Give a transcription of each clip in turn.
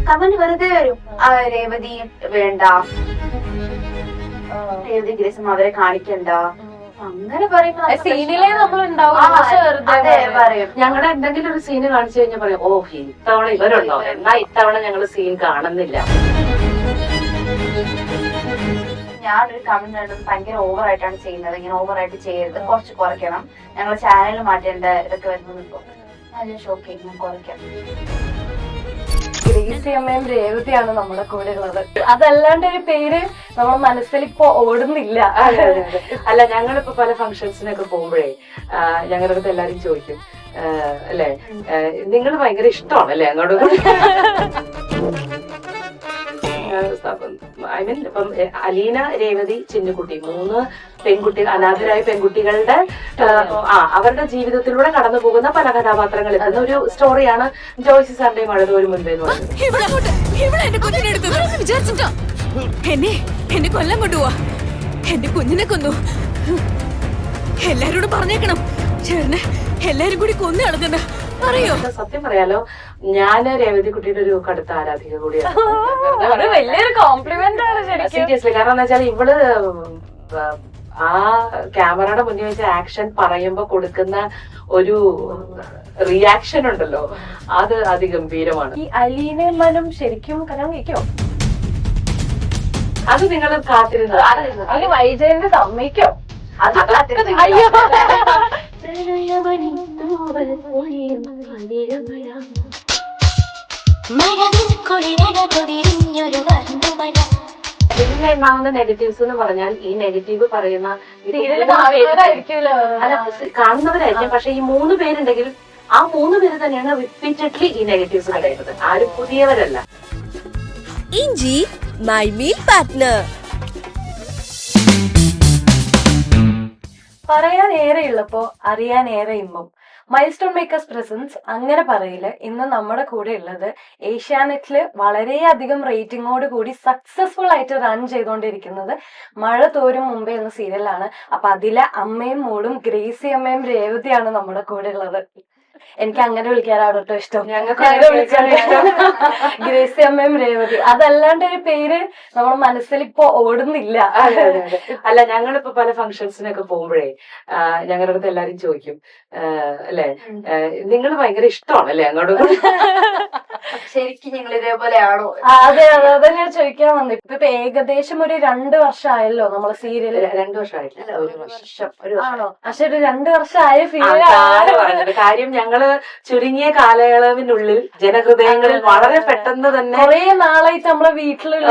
Comment വെറുതെ വരും. രേവതി വേണ്ട, രേവതി ഗ്രേസും അവരെ കാണിക്കണ്ട, അങ്ങനെ പറയുമ്പോ സീനിലേ നമ്മളുണ്ടാവും. പറയും. ഞങ്ങളുടെ എന്തെങ്കിലും ഒരു സീന് കാണിച്ചു കഴിഞ്ഞാൽ പറയും, ഓ ഇത്തവണ ഇവരുണ്ടോ, എന്നാ ഇത്തവണ ഞങ്ങള് സീൻ കാണുന്നില്ല. ഞാനൊരു കമന്റ് കണ്ടത് ഭയങ്കര ഓവറായിട്ടാണ് ചെയ്യുന്നത്, ഇങ്ങനെ ഓവറായിട്ട് ചെയ്യരുത്, കുറച്ച് കുറയ്ക്കണം, ഞങ്ങൾ ചാനൽ മാറ്റേണ്ട ഇതൊക്കെ വരുന്നത്. ഇപ്പൊ ഞാൻ ഷോക്ക് ഞാൻ കുറയ്ക്കാം. ഗ്രേസി അമ്മയും രേവതിയാണ് നമ്മുടെ കൂടെ ഉള്ളത്. അതല്ലാണ്ട് ഒരു പേര് നമ്മുടെ മനസ്സിൽ ഇപ്പൊ ഓടുന്നില്ല. അല്ല, ഞങ്ങളിപ്പോ പല ഫംഗ്ഷൻസിനൊക്കെ പോകുമ്പോഴേ ഞങ്ങളുടെ അടുത്ത് എല്ലാരും ചോദിക്കും, അല്ലെ നിങ്ങൾ ഭയങ്കര ഇഷ്ടമാണല്ലേ അങ്ങോട്ട്. ഐ മീൻ ഇപ്പം അലീന, രേവതി, ചിന്നുകുട്ടി, 3 പെൺകുട്ടികൾ, അനാഥരായ പെൺകുട്ടികളുടെ അവരുടെ ജീവിതത്തിലൂടെ കടന്നു പോകുന്ന പല കഥാപാത്രങ്ങൾ എത്തുന്ന ഒരു സ്റ്റോറിയാണ് ജോയ്സി സാറിന്റെയും മഴതോരും മുൻപേ എന്ന് പറയുന്നത്. എന്നെ കൊല്ലം കൊണ്ടുപോവാ, എന്റെ കുഞ്ഞിനെ കൊന്നു. എല്ലാരോടും പറഞ്ഞേക്കണം, ചേട്ടനെ എല്ലാരും കൂടി കൊന്നു കളഞ്ഞെന്ന് പറയോ. സത്യം പറയാലോ, ഞാന് രേവതി കുട്ടിയുടെ ഒരു കടുത്ത ആരാധിക കൂടിയാണ്. വലിയൊരു കോംപ്ലിമെന്റ് ആണ് സീരിയസ്ലി. കാരണം എന്താ വെച്ചാൽ ഇവള് ആ ക്യാമറയുടെ മുന്നിൽ വെച്ച് ആക്ഷൻ പറയുമ്പോ കൊടുക്കുന്ന ഒരു റിയാക്ഷൻ ഉണ്ടല്ലോ, അത് അതിഗംഭീരമാണ്. ഈ അലീനയും ശരിക്കും കല്യാണം കഴിക്കോ? അത് നിങ്ങൾ കാത്തിരുന്നത് അത് വൈജയന്റെ സമ്മതിക്കോ? അയ്യോ, ഇതിലുണ്ടാവുന്ന നെഗറ്റീവ്സ് എന്ന് പറഞ്ഞാൽ, ഈ നെഗറ്റീവ് പറയുന്ന കാണുന്നവരായിരിക്കും. പക്ഷെ ഈ 3 പേരുണ്ടെങ്കിൽ ആ 3 പേര് തന്നെയാണ് റിപ്പീറ്റഡ്ലി ഈ നെഗറ്റീവ്സ് പറയുന്നത്. ആരും പുതിയവരല്ല. ഇഞ്ചി മൈ മീൽ പാർട്ട്ണർ. പറയാൻ ഏറെയുള്ളപ്പോ അറിയാൻ ഏറെ ഇമ്പം. മൈൽ സ്റ്റോൺ മേക്കേഴ്സ് പ്രസൻസ് അങ്ങനെ പറയില്ല. ഇന്ന് നമ്മുടെ കൂടെ ഉള്ളത് ഏഷ്യാനെറ്റില് വളരെയധികം റേറ്റിംഗോട് കൂടി സക്സസ്ഫുൾ ആയിട്ട് റൺ ചെയ്തുകൊണ്ടിരിക്കുന്നത് മഴ തോരും മുമ്പേ എന്ന സീരിയലാണ്. അപ്പൊ അതിലെ അമ്മയും മോളും ഗ്രേസി അമ്മയും രേവതിയാണ് നമ്മുടെ കൂടെ ഉള്ളത്. എനിക്ക് അങ്ങനെ വിളിക്കാനാണ് കേട്ടോ ഇഷ്ടം. ഗ്രേസി അമ്മയും രേവതി. അതല്ലാണ്ട് ഒരു പേര് നമ്മുടെ മനസ്സിൽ ഇപ്പൊ ഓടുന്നില്ല. അല്ല, ഞങ്ങളിപ്പോ പല ഫംഗ്ഷൻസിനൊക്കെ പോകുമ്പോഴേ ഞങ്ങളുടെ അടുത്ത് എല്ലാരും ചോദിക്കും, അല്ലെ നിങ്ങൾ ഭയങ്കര ഇഷ്ടമാണല്ലേ അങ്ങോട്ട്. ശരിക്കും ഞങ്ങൾ ഇതേപോലെയാണോ? അതെ അതെ, അതെ ഞാൻ ചോദിക്കാൻ വന്നു. ഇപ്പൊ ഏകദേശം ഒരു 2 വർഷമായല്ലോ നമ്മളെ സീരിയല്. 2 വർഷമായിട്ടില്ല, 1 വർഷം. ആണോ? പക്ഷെ ഒരു 2 വർഷമായ ഫീൽ. കാര്യം ഞങ്ങള് ചുരുങ്ങിയ കാലയളവിനുള്ളിൽ ജനഹൃദയങ്ങളിൽ വളരെ പെട്ടെന്ന് തന്നെ കുറെ നാളായിട്ട് നമ്മളെ വീട്ടിലുള്ള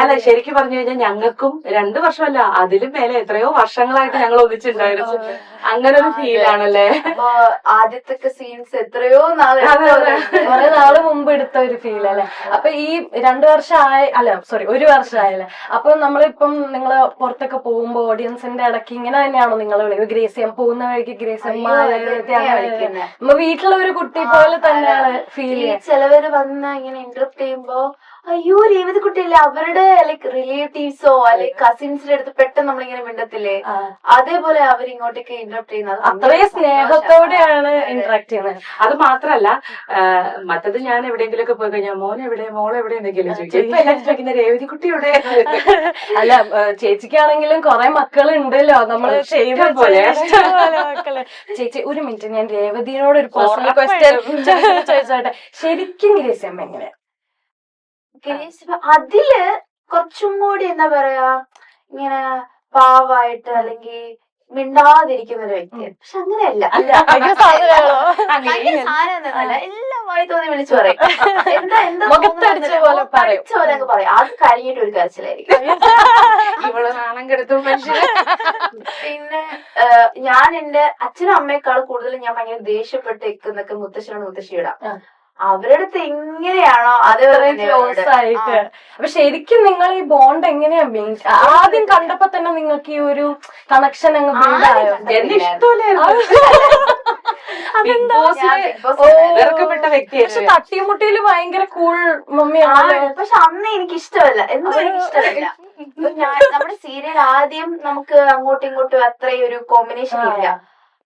അല്ല, ശരിക്കും പറഞ്ഞു കഴിഞ്ഞാൽ ഞങ്ങൾക്കും 2 വർഷമല്ല, അതിലും മേലെ എത്രയോ വർഷങ്ങളായിട്ട് ഞങ്ങൾ ഒന്നിച്ചുണ്ടായിരുന്നു. അങ്ങനെ ഒരു ഫീലാണല്ലേ. ആദ്യത്തെ സീൻസ് എത്രയോ കുറെ നാള് മുമ്പ് എടുത്ത ഒരു ഫീൽ അല്ലെ. അപ്പൊ ഈ 2 വർഷമായ, അല്ല സോറി 1 വർഷമായല്ലേ. അപ്പൊ നമ്മളിപ്പം നിങ്ങള് പുറത്തൊക്കെ പോകുമ്പോ ഓഡിയൻസിന്റെ ഇടയ്ക്ക് ഇങ്ങനെ തന്നെയാണോ നിങ്ങൾ വിളിക്കുന്നത്? ഗ്രേസിയം പോകുന്ന വഴിക്ക് ഗ്രേസിയമ്മ വീട്ടിലെ ഒരു കുട്ടി പോലെ തന്നെയാണ് ഫീൽ ചെയ്യുന്നത്. ചിലവര് വന്ന് ഇങ്ങനെ ഇന്ററപ്റ്റ് ചെയ്യുമ്പോ അയ്യോ രേവതി കുട്ടിയല്ലേ, അവരുടെ ലൈക് റിലേറ്റീവ്സോ അല്ലെങ്കിൽ കസിൻസിന്റെ അടുത്ത് പെട്ടെന്ന് നമ്മളിങ്ങനെ മിണ്ടത്തില്ലേ, അതേപോലെ അവരിങ്ങോട്ടേക്ക് ഇന്ററപ്റ്റ് ചെയ്യുന്നത്. അത്രയും സ്നേഹത്തോടെയാണ് ഇന്ററാക്ട് ചെയ്യുന്നത്. അത് മാത്രല്ല, മറ്റത് ഞാൻ എവിടെയെങ്കിലും ഒക്കെ പോയി കഴിഞ്ഞാൽ മോളെവിടെ എന്തെങ്കിലും ചോദിക്കുന്ന രേവതി കുട്ടിയുടെ. അല്ല, ചേച്ചിക്കാണെങ്കിലും കുറെ മക്കളുണ്ടല്ലോ നമ്മള് ചെയ്ത പോലെ മക്കള്. ചേച്ചി ഒരു മിനിറ്റ്, ഞാൻ രേവതിയോട് ഒരു പേഴ്സണൽ ക്വസ്റ്റ്യൻ ചോദിച്ചോട്ടെ. ശരിക്കും ഗ്രേസിയമ്മ എങ്ങനെയാ? അതില് കുറച്ചും കൂടി എന്താ പറയാ, ഇങ്ങനെ പാവായിട്ട് അല്ലെങ്കിൽ മിണ്ടാതിരിക്കുന്ന ഒരു വ്യക്തിയാണ്. പക്ഷെ അങ്ങനെയല്ല, എല്ലാം വായി തോന്നി വിളിച്ചു പറയും, മുഖത്തടിച്ച പോലെ പറയും. അത് കഴിഞ്ഞിട്ട് ഒരു കരച്ചിലായിരിക്കും. ഇവള് നാണം കെടുത്തു മനുഷ്യൻ. പിന്നെ ഞാൻ എന്റെ അച്ഛനും അമ്മയെക്കാൾ കൂടുതൽ ഞാൻ ഭയങ്കര ദേഷ്യപ്പെട്ട് നിൽക്കുന്നൊക്കെ മുത്തശ്ശനോട് മുത്തശ്ശിയിടാം. അവരുടെ അടുത്ത് എങ്ങനെയാണോ അതേപോലെ ക്ലോസ് ആയിട്ട്. അപ്പൊ ശരിക്കും നിങ്ങൾ ഈ ബോണ്ട് എങ്ങനെയാ ആദ്യം കണ്ടപ്പോ തന്നെ നിങ്ങൾക്ക് ഈ ഒരു കണക്ഷൻ അങ്ങ് ബിൽഡ് ആയോ? എന്നെ ഇഷ്ടമല്ലായിരുന്നു. പക്ഷെ തട്ടിമുട്ടിയില് ഭയങ്കര കൂൾ മമ്മിയാണ്. പക്ഷെ അന്ന് എനിക്ക് ഇഷ്ടമല്ല, എന്തോ എനിക്ക് ഇഷ്ടമല്ല. നമ്മുടെ സീരിയൽ ആദ്യം നമുക്ക് അങ്ങോട്ടും ഇങ്ങോട്ടും അത്രയും ഒരു കോമ്പിനേഷൻ ഇല്ല.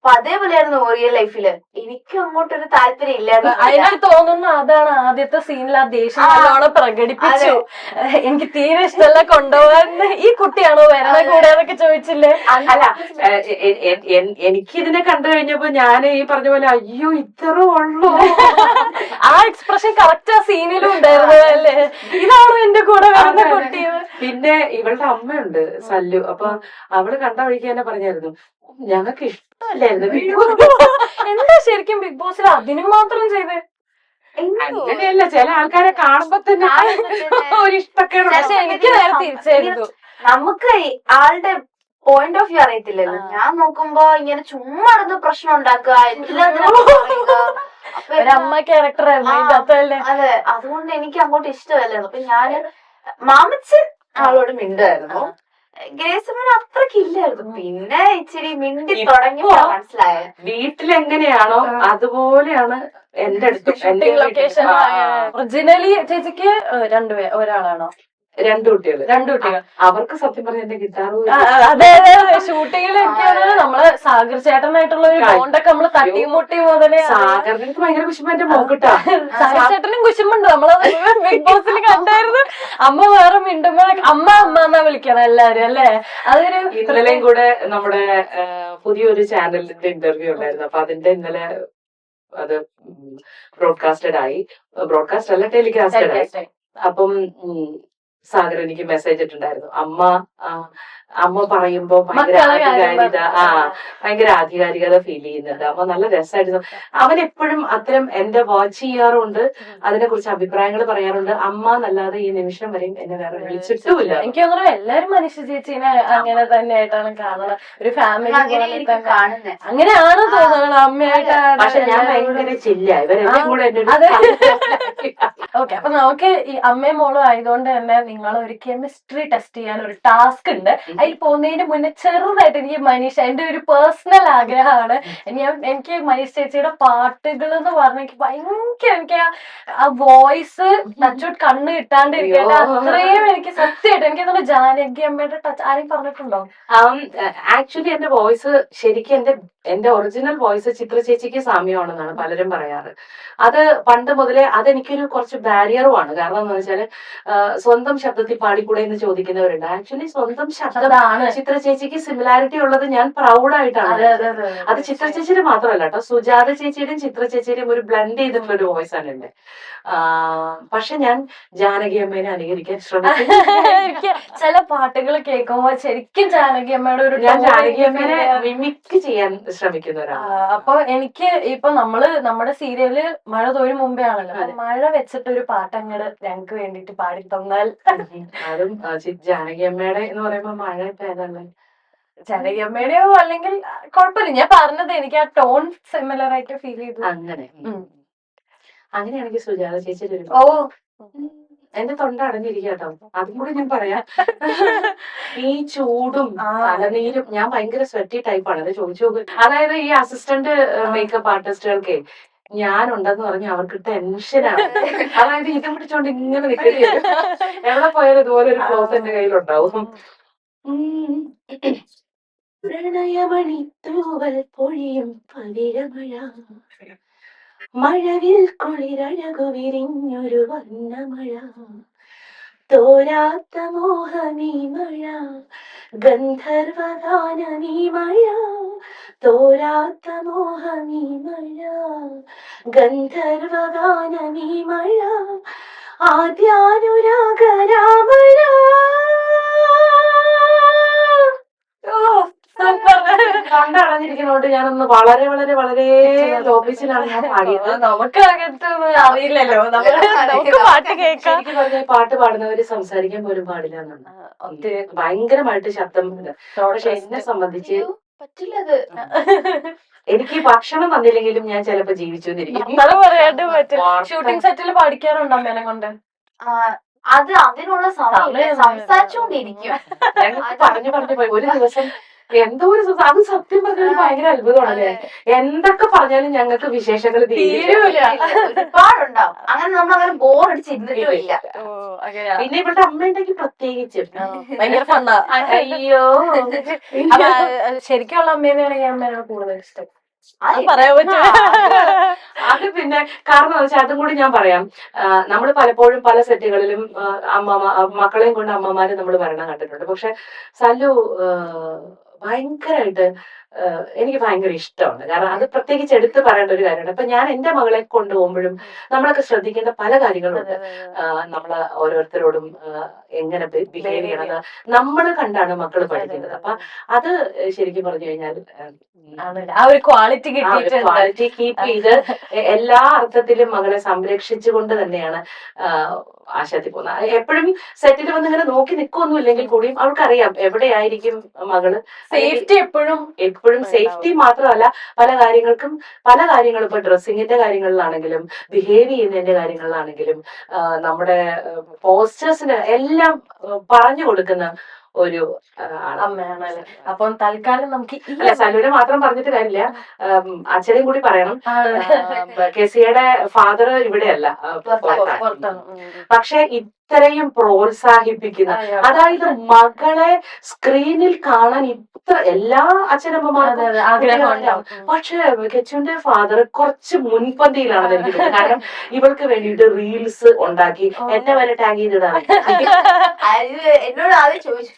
അപ്പൊ അതേപോലെയായിരുന്നു റിയൽ ലൈഫില്. എനിക്കും അങ്ങോട്ടൊരു താല്പര്യം ഇല്ലായിരുന്നു. എനിക്ക് തോന്നുന്നു അതാണ് ആദ്യത്തെ സീനിൽ ആ ദേഷ്യം നല്ലോണം പ്രകടിപ്പിച്ചു. എനിക്ക് തീരെ ഇഷ്ടമല്ല കൊണ്ടുപോകാൻ, ഈ കുട്ടിയാണോ വരണ കൂടെ എന്നൊക്കെ ചോദിച്ചില്ലേ. അല്ല എനിക്ക് ഇതിനെ കണ്ടു കഴിഞ്ഞപ്പോ ഞാൻ ഈ പറഞ്ഞ പോലെ അയ്യോ ഇത്ര ഉള്ളൂ ആ എക്സ്പ്രഷൻ കറക്റ്റ് ആ സീനിലും ഉണ്ടായിരുന്നു അല്ലേ, ഇതാണോ എന്റെ കൂടെ വരുന്ന കുട്ടി. പിന്നെ ഇവളുടെ അമ്മയുണ്ട് സല്ലു, അപ്പൊ അവള് കണ്ട വഴിക്ക് തന്നെ പറഞ്ഞായിരുന്നു ഞങ്ങൾക്ക് ഇഷ്ടമല്ലായിരുന്നു ബിഗ് ബോസ്. എന്താ ശരിക്കും ബിഗ് ബോസിൽ അതിനും മാത്രം ചെയ്ത്? അങ്ങനെയല്ല, ചില ആൾക്കാരെ കാണുമ്പോ തന്നെ ഒരു ഇഷ്ടക്കേട്. പക്ഷെ എനിക്ക് നേരെ തിരിച്ചായിരുന്നു. നമുക്ക് ആളുടെ പോയിന്റ് ഓഫ് വ്യൂ അറിയത്തില്ലല്ലോ. ഞാൻ നോക്കുമ്പോ ഇങ്ങനെ ചുമ്മാ നടന്ന് പ്രശ്നം ഉണ്ടാക്കുക, എല്ലാത്തിനും ഒരമ്മ ക്യാരക്ടർ ആയിരുന്നു ഇതിന്റെ അകത്തല്ലേ. അതെ, അതുകൊണ്ട് എനിക്ക് അങ്ങോട്ട് ഇഷ്ടമല്ലായിരുന്നു. അപ്പൊ ഞാന് മാമിച്ച് ആളോട് മിണ്ടായിരുന്നു. ഗ്രേസമ്മന് അത്രക്ക് ഇല്ലായിരുന്നു. പിന്നെ ഇച്ചിരി മിണ്ടി തുടങ്ങിയപ്പോ മനസ്സിലായത് വീട്ടിലെങ്ങനെയാണോ അതുപോലെയാണ് എന്റെ അടുത്തും. ഷൂട്ടിംഗ് ലൊക്കേഷൻ ഒറിജിനലി ചേച്ചിക്ക് ഒരാളാണോ? രണ്ടു കുട്ടികൾ. അവർക്ക് സത്യം പറഞ്ഞ എന്റെ ഗിറ്റാറും അതെ അതെ അതെ, ഷൂട്ടിങ്ങിൽ എനിക്ക് നമ്മള് സാഗർ ചേട്ടനായിട്ടുള്ള ഒരു ബോണ്ടൊക്കെ നമ്മള് തട്ടിമുട്ടി മുതലേ. സാഗറിന് ഭയങ്കര കുശുമ്പ എന്റെ മോക്കിട്ടാ. സാഗർ ചേട്ടനും കുശുമ്പുണ്ട്, നമ്മളത് ബിഗ് ബോസിൽ കണ്ടായിരുന്നു. അമ്മ വേറെ മിണ്ടുമ്പോഴൊക്കെ അമ്മ അമ്മ എന്നാ വിളിക്കണം എല്ലാരും അല്ലേ. അതൊരു ഇന്നലെയും കൂടെ നമ്മുടെ പുതിയൊരു ചാനലിന്റെ ഇന്റർവ്യൂ ഉണ്ടായിരുന്നു. അപ്പൊ അതിന്റെ ഇന്നലെ അത് ബ്രോഡ്കാസ്റ്റഡ് ആയി. ബ്രോഡ്കാസ്റ്റ് അല്ല, ടെലികാസ്റ്റഡ് ആയി. അപ്പം സാഗർ എനിക്ക് മെസ്സേജ് ഇട്ടുണ്ടായിരുന്നു, അമ്മ പറയുമ്പോ ഭയങ്കര ആധികാരികത, ഭയങ്കര ആധികാരികത ഫീൽ ചെയ്യുന്നുണ്ട്. അപ്പൊ നല്ല രസമായിട്ട് അവൻ എപ്പോഴും അത്തരം എന്റെ വാച്ച് ചെയ്യാറുണ്ട്, അതിനെ കുറിച്ച് അഭിപ്രായങ്ങൾ പറയാറുണ്ട്. അമ്മ എന്നല്ലാതെ ഈ നിമിഷം വരെയും എന്നെ വേറെ വിളിച്ചിട്ടുമില്ല. എനിക്ക് തോന്നുന്നു എല്ലാരും മനുഷ്യ ചേച്ചീനെ അങ്ങനെ തന്നെ ആയിട്ടാണ് കാണുന്നത്, ഒരു ഫാമിലി കാണുന്നത്. അങ്ങനെയാണ് തോന്നുന്നത് അമ്മയായിട്ടാണ്. പക്ഷെ ഞാൻ ഭയങ്കര ചില്ല, ഇവരെല്ലാം കൂടെ എന്റെ ഓക്കെ. അപ്പൊ നമുക്ക് ഈ അമ്മയും മോളും ആയതുകൊണ്ട് തന്നെ നിങ്ങൾ ഒരു കെമിസ്ട്രി ടെസ്റ്റ് ചെയ്യാൻ ഒരു ടാസ്ക് ഉണ്ട്. അതിൽ പോകുന്നതിന് മുന്നേ ചെറുതായിട്ട് എനിക്ക് മനീഷ, എന്റെ ഒരു പേഴ്സണൽ ആഗ്രഹമാണ്, എനിക്ക് മനീഷ ചേച്ചിയുടെ പാട്ടുകൾ എന്ന് പറഞ്ഞ ഭയങ്കര, എനിക്ക് ആ വോയിസ് ടച്ചോട്ട് കണ്ണ് കിട്ടാണ്ടിരിക്കട്ടെ, അത്രയും എനിക്ക് സത്യമായിട്ട് എനിക്ക് തോന്നുന്നു ജാനകി അമ്മയുടെ ടച്ച് ആരെയും പറഞ്ഞിട്ടുണ്ടോ? ആക്ച്വലി എന്റെ വോയിസ് ശരിക്കും എന്റെ ഒറിജിനൽ വോയിസ് ചിത്ര ചേച്ചിക്ക് സാമ്യമാണെന്നാണ് പലരും പറയാറ്. അത് പണ്ട് മുതലേ അതെനിക്കൊരു കുറച്ച് ബാരിയറുമാണ്. കാരണം എന്താ വെച്ചാല് സ്വന്തം ശബ്ദത്തിൽ പാടിക്കൂടെ എന്ന് ചോദിക്കുന്നവരുണ്ട്. ആക്ച്വലി സ്വന്തം ശബ്ദമാണ് ചിത്ര ചേച്ചിക്ക് സിമിലാരിറ്റി ഉള്ളത് ഞാൻ പ്രൗഡായിട്ടാണ്. അത് ചിത്ര ചേച്ചിയുടെ മാത്രമല്ല കേട്ടോ, സുജാത ചേച്ചിയുടെയും ചിത്ര ചേച്ചിയുടെയും ഒരു ബ്ലെൻഡ് ചെയ്തിട്ടുള്ള ഒരു വോയിസ് ആണ് എന്റെ. പക്ഷെ ഞാൻ ജാനകി അമ്മേനെ അനുകരിക്കാൻ ശ്രമിക്കും. എനിക്ക് ചില പാട്ടുകൾ കേൾക്കുമ്പോ ശരിക്കും ജാനകി അമ്മയുടെ ഒരു, ഞാൻ ജാനകി അമ്മേനെ മിമിക് ചെയ്യാൻ ശ്രമിക്കുന്ന ഒരാളാണ്. അപ്പൊ എനിക്ക് ഇപ്പൊ നമ്മുടെ സീരിയല് മഴ തോരും മുമ്പേ ആണല്ലോ, മഴ വെച്ചിട്ടൊരു പാട്ട് അങ്ങോട്ട് ഞങ്ങക്ക് വേണ്ടിട്ട് പാടി തന്നാൽ. അതും ജാനകി അമ്മയുടെ എന്ന് പറയുമ്പോ മഴ ഏതല്ലേ, ജാനകി അമ്മയുടെയോ അല്ലെങ്കിൽ കുഴപ്പമില്ല, ഞാൻ പറഞ്ഞത് എനിക്ക് ആ ടോൺ സിമിലർ ആയിട്ട് ഫീൽ ചെയ്തു. അങ്ങനെയാണെങ്കിൽ സുജാത ചേച്ചിയുടെ ഒരു, ഓ എന്റെ തൊണ്ട അടഞ്ഞിരിക്കട്ടോ, അതും കൂടി ഞാൻ പറയാം. ഈ ചൂടും തലനീരും, ഞാൻ ഭയങ്കര സ്വെറ്റി ടൈപ്പാണ്, അത് ചോദിച്ചു നോക്ക്. അതായത് ഈ അസിസ്റ്റന്റ് മേക്കപ്പ് ആർട്ടിസ്റ്റുകൾക്ക് ഞാനുണ്ടെന്ന് പറഞ്ഞാൽ അവർക്ക് ടെൻഷനാണ്. അതായത് ഇത് പിടിച്ചോണ്ട് ഇങ്ങനെ നിൽക്കേണ്ടി വരും. എവിടെ പോയാലും ഇതുപോലെ ഒരു ക്ലോത്ത് എന്റെ കയ്യിലുണ്ടാവും. പ്രണയമണി തൂവൽ പൊഴിയും പവിഴമഴ, മഴവിൽ കുളിരഴകു വിരിഞ്ഞൊരു വർണ്ണമഴ, തോരാത്ത മോഹമീ മഴ, ഗന്ധർവഗാനമീ മഴ, തോരാത്ത മോഹമീ മഴ, ഗന്ധർവഗാനമീ മഴ, ആദ്യാനുരാഗരാമഴ. കണ്ടടഞ്ഞിരിക്കുന്നോണ്ട് ഞാനൊന്ന് വളരെ വളരെ വളരെ ലോപിച്ചിലാണ് ഞാൻ പാടിയത്. നമുക്ക് അകത്തൊന്നും അറിയില്ലല്ലോ, നമുക്ക് പാട്ട് കേൾക്കാം. ശരിക്കും പറഞ്ഞ പാട്ട് പാടുന്നവര് സംസാരിക്കാൻ പോലും പാടില്ല എന്നാണ്, ഭയങ്കരമായിട്ട് ശബ്ദം. പക്ഷെ എന്നെ സംബന്ധിച്ച് പറ്റില്ലത്. എനിക്ക് ഭക്ഷണം തന്നില്ലെങ്കിലും ഞാൻ ചിലപ്പോ ജീവിച്ചു എന്നിരിക്കും. പറയാണ്ട് പറ്റും. ഷൂട്ടിംഗ് സെറ്റിൽ പഠിക്കാറുണ്ടോ അമ്മേനെ കൊണ്ട്? അത് അതിനുള്ള സമയം സംസാരിച്ചുകൊണ്ടിരിക്കും. പറഞ്ഞു പോയി ഒരു ദിവസം എന്തോ ഒരു അത് സത്യം പറഞ്ഞ ഭയങ്കര അത്ഭുതമാണല്ലേ. എന്തൊക്കെ പറഞ്ഞാലും ഞങ്ങൾക്ക് വിശേഷങ്ങൾ തീരൂല. ഒരുപാടുണ്ടാവും. അങ്ങനെ അങ്ങനെ നമ്മൾ അങ്ങനെ ബോർ അടിച്ചിരുന്നിട്ടും ഇല്ല. ഓ അങ്ങനെയാ. പിന്നെ ഇവളുടെ അമ്മയുണ്ടെങ്കിൽ പ്രത്യേകിച്ചും ഭയങ്കര ഫണ്ണാ. അയ്യോ അപ്പൊ ശരിക്കുള്ള അമ്മേനെയാണെങ്കിൽ അമ്മേനോട് കൂടുതൽ ഇഷ്ടം. അത് അത് പറയാൻ പറ്റുമോ? അത് പിന്നെ കാരണം എന്ന് വെച്ചാൽ അതും കൂടി ഞാൻ പറയാം. നമ്മൾ പലപ്പോഴും പല സെറ്റുകളിലും മക്കളെയും കൊണ്ട് അമ്മമാര് നമ്മൾ ഭരണം കണ്ടിട്ടുണ്ട്. പക്ഷെ സല്ലു ഭയങ്കരമായിട്ട് എനിക്ക് ഭയങ്കര ഇഷ്ടമാണ്. കാരണം അത് പ്രത്യേകിച്ച് എടുത്ത് പറയേണ്ട ഒരു കാര്യമാണ്. അപ്പൊ ഞാൻ എന്റെ മകളെ കൊണ്ടുപോകുമ്പോഴും നമ്മളൊക്കെ ശ്രദ്ധിക്കേണ്ട പല കാര്യങ്ങളുണ്ട്. നമ്മള് ഓരോരുത്തരോടും എങ്ങനെ ബിഹേവ് ചെയ്യണത് നമ്മൾ കണ്ടാണ് മക്കള് പഠിക്കുന്നത്. അപ്പൊ അത് ശരിക്കും പറഞ്ഞു കഴിഞ്ഞാൽ ആ ഒരു ക്വാളിറ്റി കിട്ടിയിട്ടുണ്ട്. ക്വാളിറ്റി കീപ്പ് ചെയ്ത് എല്ലാ അർത്ഥത്തിലും മകളെ സംരക്ഷിച്ചുകൊണ്ട് തന്നെയാണ് ആശാത്തി പോകുന്നത്. എപ്പോഴും സെറ്റിൽ വന്ന് ഇങ്ങനെ നോക്കി നിൽക്കൊന്നും ഇല്ലെങ്കിൽ കൂടിയും അവൾക്കറിയാം എവിടെയായിരിക്കും മകള്. സേഫ്റ്റി എപ്പോഴും സേഫ്റ്റി മാത്രമല്ല പല കാര്യങ്ങളും ഇപ്പൊ ഡ്രസ്സിങ്ങിന്റെ കാര്യങ്ങളിലാണെങ്കിലും ബിഹേവ് ചെയ്യുന്നതിന്റെ കാര്യങ്ങളിലാണെങ്കിലും നമ്മുടെ പോസ്റ്റേഴ്സിന് എല്ലാം പറഞ്ഞു കൊടുക്കുന്ന ഒരു അമ്മയാണല്ലേ. അപ്പം തൽക്കാലം നമുക്ക് അല്ല സല്ലുവിനെ മാത്രം പറഞ്ഞിട്ട് കാര്യമില്ല, അച്ഛനെയും കൂടി പറയണം. കെസിയുടെ ഫാദർ ഇവിടെയല്ല, പുറത്താണ്. പക്ഷെ ഇത്രയും പ്രോത്സാഹിപ്പിക്കുന്ന, അതായത് മകളെ സ്ക്രീനിൽ കാണാൻ ഇത്ര എല്ലാ അച്ഛനമ്മമാർക്കും ആഗ്രഹമുണ്ടാവും. പക്ഷെ കെച്ചുവിന്റെ ഫാദർ കുറച്ച് മുൻപന്തിയിലാണെന്ന് എനിക്ക് തോന്നുന്നു. കാരണം ഇവൾക്ക് വേണ്ടിയിട്ട് റീൽസ് ഉണ്ടാക്കി എന്നെ വരെ ടാഗ് ചെയ്തിടാറ്. എന്നോട് ആദ്യം ചോദിച്ചു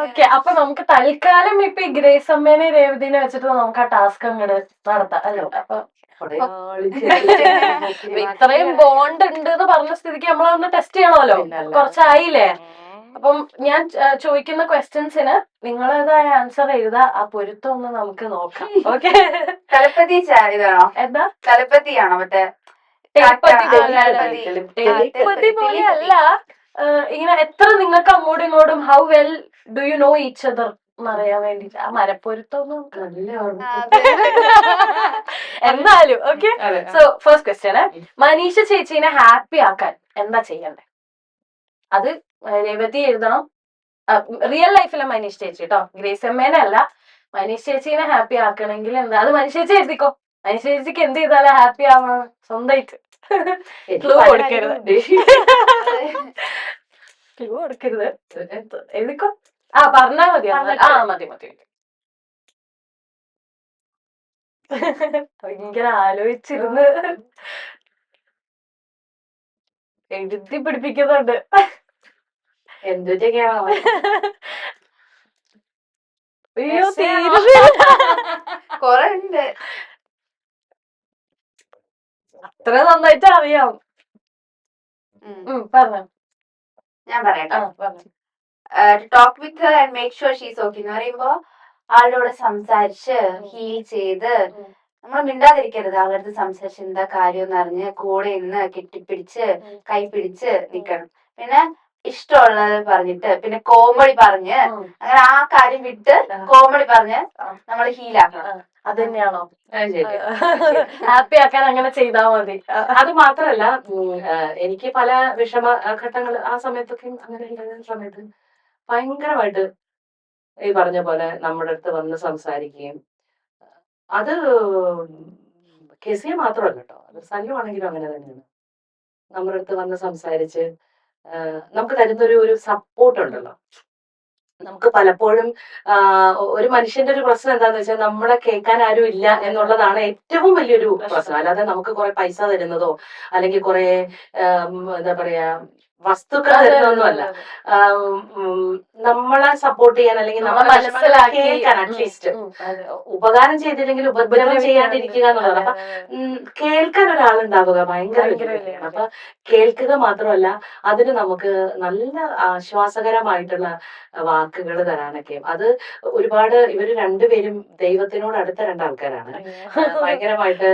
ഓക്കെ. അപ്പൊ നമുക്ക് തൽക്കാലം ഇപ്പൊ ഈ ഗ്രേസ് അമ്മേനെ രേവതിനെ വെച്ചിട്ട് നമുക്ക് ആ ടാസ്ക് അങ്ങോട്ട് നടത്താം അല്ലോ. അപ്പൊ ഇത്രയും ബോണ്ട് ഉണ്ട് എന്ന് പറഞ്ഞ സ്ഥിതിക്ക് നമ്മളൊന്ന് ടെസ്റ്റ് ചെയ്യണമല്ലോ, കുറച്ചായില്ലേ. അപ്പം ഞാൻ ചോദിക്കുന്ന ക്വസ്റ്റ്യൻസിന് നിങ്ങളേതായ ആൻസർ എഴുതാ. ആ പൊരുത്തം ഒന്ന് നമുക്ക് നോക്കാം. ഓക്കെ. തലപ്പതി ഇതാണോ? എന്താ തലപ്പതിയാണോ? മറ്റേ ടെലിപ്പതി പോലെ അല്ല. ഇങ്ങനെ എത്ര നിങ്ങൾക്ക് അങ്ങോട്ടും ഇങ്ങോട്ടും how well do you know each other എന്നറിയാൻ വേണ്ടിട്ട് ആ മരപ്പൊരുത്തം എന്തായാലും. Okay. So first question, Manisha ചേച്ചീനെ ഹാപ്പി ആക്കാൻ എന്താ ചെയ്യണ്ടേ? അത് രേവതി എഴുതണം. റിയൽ ലൈഫിലെ മനീഷ് ചേച്ചി കേട്ടോ, ഗ്രേസ് എമ്മേനെ അല്ല. മനീഷ് ചേച്ചീനെ ഹാപ്പി ആക്കണമെങ്കിൽ എന്താ, അത് മനീഷ് ചേച്ചി എഴുതിക്കോ. മനീഷ് ചേച്ചിക്ക് എന്ത് ചെയ്താലും ഹാപ്പി ആവണം സ്വന്തമായിട്ട്. ക്ലൂ കൊടുക്കരുത്, ക്ലൂ കൊടുക്കരുത്, എഴുതിക്കോ. ആ പറഞ്ഞാ മതി. മതി. ഭയങ്കര ആലോചിച്ചിരുന്ന് എഴുതി പിടിപ്പിക്കുന്നുണ്ട്. എന്തൊക്കെയാണോ അയ്യോ കൊറേ ഉണ്ട്. അത്ര നന്നായിട്ട് അറിയാം. പറഞ്ഞു. ഞാൻ പറയട്ടെ. Talk with her and make sure she's okay എന്ന് പറയുമ്പോ ആളോട് സംസാരിച്ച് ഹീൽ ചെയ്ത് നമ്മൾ മിണ്ടാതിരിക്കരുത്. ആളുടെ സംസാരിച്ച് എന്താ കാര്യം എന്ന് അറിഞ്ഞ് കൂടെ നിന്ന് കെട്ടിപ്പിടിച്ച് കൈ പിടിച്ച് നിക്കണം. പിന്നെ ഇഷ്ടമുള്ളത് പറഞ്ഞിട്ട് പിന്നെ കോമഡി പറഞ്ഞ് അങ്ങനെ ആ കാര്യം വിട്ട് കോമഡി പറഞ്ഞ് നമ്മൾ ഹീലാക്കണം. അത് തന്നെയാണോ ഹാപ്പി ആക്കാൻ? അങ്ങനെ ചെയ്താൽ മതി. അത് മാത്രല്ല, എനിക്ക് പല വിഷമ ഘട്ടങ്ങൾ ആ സമയത്തൊക്കെ അങ്ങനെ ഉണ്ടാകുന്ന സമയത്ത് ഭയങ്കരമായിട്ട് ഈ പറഞ്ഞ പോലെ നമ്മുടെ അടുത്ത് വന്ന് സംസാരിക്കുകയും, അത് കെസിയെ മാത്രമല്ല കേട്ടോ, അത് സല്ലു ആണെങ്കിലും അങ്ങനെ തന്നെയാണ്. നമ്മുടെ അടുത്ത് വന്ന് സംസാരിച്ച് നമുക്ക് തരുന്നൊരു സപ്പോർട്ട് ഉണ്ടല്ലോ. നമുക്ക് പലപ്പോഴും ഒരു മനുഷ്യന്റെ ഒരു പ്രശ്നം എന്താന്ന് വെച്ചാൽ നമ്മളെ കേൾക്കാൻ ആരും ഇല്ല എന്നുള്ളതാണ് ഏറ്റവും വലിയൊരു പ്രശ്നം. അല്ലാതെ നമുക്ക് കുറെ പൈസ തരുന്നതോ അല്ലെങ്കിൽ കുറെ എന്താ പറയാ വസ്തുക്കൾ തരുന്നൊന്നുമല്ല. നമ്മളെ സപ്പോർട്ട് ചെയ്യാൻ അല്ലെങ്കിൽ നമ്മളെ കേൾക്കാൻ, അറ്റ്ലീസ്റ്റ് ഉപകാരം ചെയ്തില്ലെങ്കിൽ ഉപദ്രവം ചെയ്യാണ്ടിരിക്കുക എന്നുള്ളത്. അപ്പൊ കേൾക്കാൻ ഒരാളുണ്ടാവുക ഭയങ്കര വലിയാണ്. അപ്പൊ കേൾക്കുക മാത്രമല്ല അതിന് നമുക്ക് നല്ല ആശ്വാസകരമായിട്ടുള്ള വാക്കുകൾ തരാനൊക്കെ. അത് ഒരുപാട് ഇവര് രണ്ടുപേരും ദൈവത്തിനോട് അടുത്ത രണ്ടാൾക്കാരാണ്. ഭയങ്കരമായിട്ട്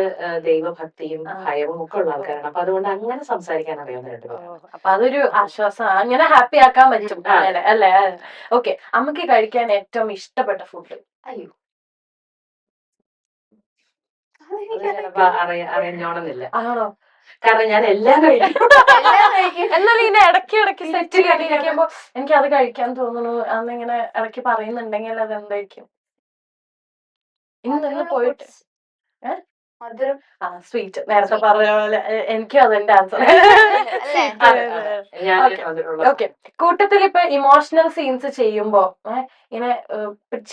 ദൈവഭക്തിയും ഭയവും ഒക്കെ ഉള്ള ആൾക്കാരാണ്. അപ്പൊ അതുകൊണ്ട് അങ്ങനെ സംസാരിക്കാൻ അറിയാവുന്ന രണ്ടുപേരാണ്. അപ്പൊ അതൊരു ആശ്വാസം, അങ്ങനെ ഹാപ്പി ആക്കാൻ പറ്റും അല്ലേ? ഓക്കെ. അമ്മക്ക് കഴിക്കാൻ ഏറ്റവും ഇഷ്ടപ്പെട്ട ഫുഡ്? അയ്യോ അറിഞ്ഞോണമെന്നില്ല. ആണോ? കാരണം ഞാൻ എല്ലാം കഴിക്കും. എന്നാലും ഇങ്ങനെ ഇടയ്ക്ക് സെറ്റ് കഴിക്കുമ്പോ എനിക്ക് അത് കഴിക്കാൻ തോന്നുന്നു അന്നിങ്ങനെ ഇടയ്ക്ക് പറയുന്നുണ്ടെങ്കിൽ അത് എന്തായിരിക്കും? ഇന്ന് പോയിട്ട് മധുരം ആ സ്വീറ്റ് നേരത്തെ പറഞ്ഞ പോലെ എനിക്കും അതെന്റെ ആൻസർ. അല്ലേ? ഞാൻ ഓക്കെ. കൂട്ടത്തിൽ ഇപ്പൊ ഇമോഷണൽ സീൻസ് ചെയ്യുമ്പോ ഇങ്ങനെ